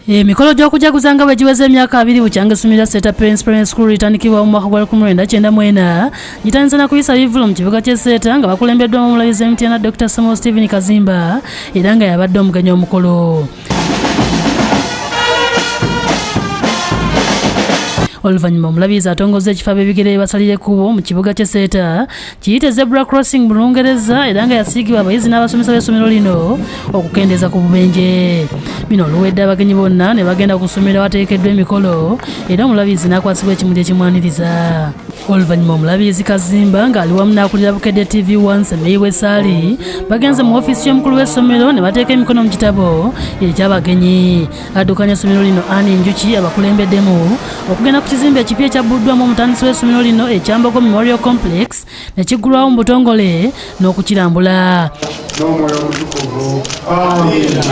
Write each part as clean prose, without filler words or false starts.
Emikolo gy'okujaguza nga bwe giweze emyaka 2 bukyanga essomero Seta Parents Primary School litandikibwa mu mwaka gwa 1994 gitandise na kuyisa bivulo mu kibuga ky'e Seta nga bakulembeddwa Omulabirizi Dr. Omulabirizi Kazimba era nga yabadde omugenyi omukolo. Oluvannyuma Omulabirizi atongozza ekifo ab'ebigere basalire kubo mu kibuga ky'e Seta kiyite Zebra Crossing mu Lungereza era nga yasiigibwa abayizi n'abasomesa b'essomero lino okukendeeza ku bubenje. Bino oluwedde abagenyi bonna ne bagenda ku ssomero awateekeddwa emikolo era Omulabirizi n'akwasibwa ekimuli ekimwaniriza. Oluvannyuma Omulabirizi Kazimba ng'ali wamu n'akulira Bukedde TV1 Semeyi Wesaali bagenze mu ofiisi y'omukulu w'essomero ne bateeka emikono mu kitabo eky'abagenyi. Addukanya essomero lino Ani Njuki abakulembeddemu okugenda ku kizimbe ekipya ekyabbuddwamu omutandisi w'essomero lino ekyambogo Memorial Complex ne kiggulwawo mu butongole n'okukirambula. N'omwoyo omutukuvu. Amiina.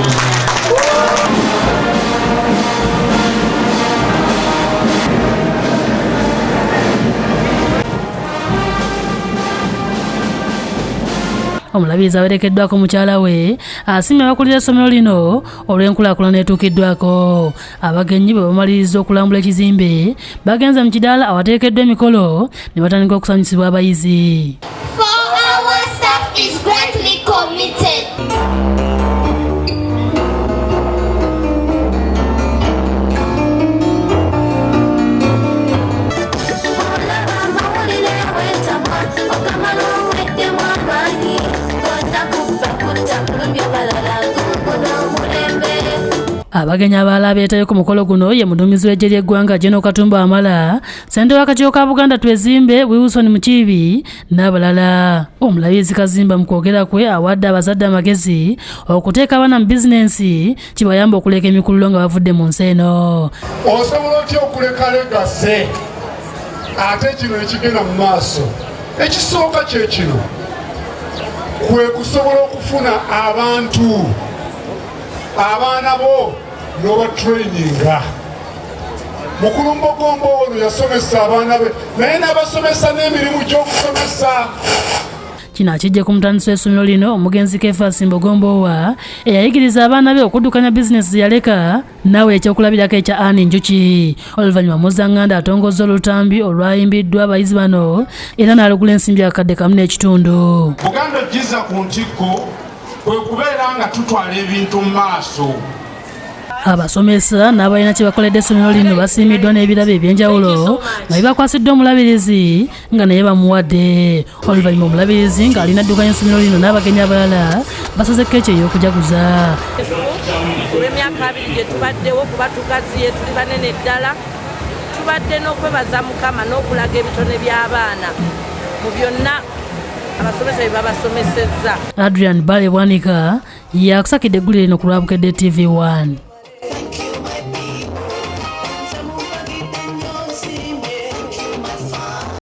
Omulabirizi awerekeddwako mukyala we asiimye abakulira essomero lino olw'enkulaakulana etuukiddwako. Abagenyi bwe bamaliriza okulambula ekizimbe bagenze mu kidaala awateekeddwa emikolo ne batandika okusanyusibwa abayizi. Abagenyi abalala beetayo ku mukolo guno ye muduumizi w'eggye ly'eggwanga General Katumba Amala, ssentebe w'akakiiko ka Buganda Twezimbe Wilson Mukiibi n'abalala. Omulabirizi Kazimba mu kwogera kwe awadde abazadde amagezi okuteeka abaana mu bizinensi kibayamba okuleka emikululo nga bavudde mu nsi eno. Osobola otya okuleka legase ate kino ekigenda mu maaso? Ekisooka kye kino kwe kusobola okufuna abantu abaana bo n'oba traininga. Mukulumbogombo ono yasomesa abaana be naye n'abasomesa n'emirimu gy'okusomesa. Kino akijja ku mutandisi w'essomero lino omugenzi Kefasi Mbogombowa eyayigiriza abaana be okuddukanya bizinesi yaleka nawe ekyokulabirako ekya Ani Njuki. Oluvannyuma Muzzanganda atongozza olutambi olwayimbiddwa abayizi bano era n'alugula ensimbi akadde kamu n'ekitundu. Buganda giza ku ntikko kwe kubeera nga tutwala ebintu mu maaso. Abasomesa n'abalina kye bakoledde essomero lino basiimiddwa n'ebirabo eby'enjawulo nga bibakwasiddwa Omulabirizi nga naye bamuwadde. Oluvannyuma Omulabirizi ng'alina addukanya essomero lino n'abagenyi abalala basaze keeki ey'okujaguza. Olw'emyaka 2 gye tubaddewo kuba tugaziye tuli banene ddala tubadde n'okwebaza Mukama n'okulaga ebitone by'abaana mu byonna abasomesa bye babasomesezza. Adrian Bale Bwanika yakusakidde eggulire lino ku lwa Bukedde TV1.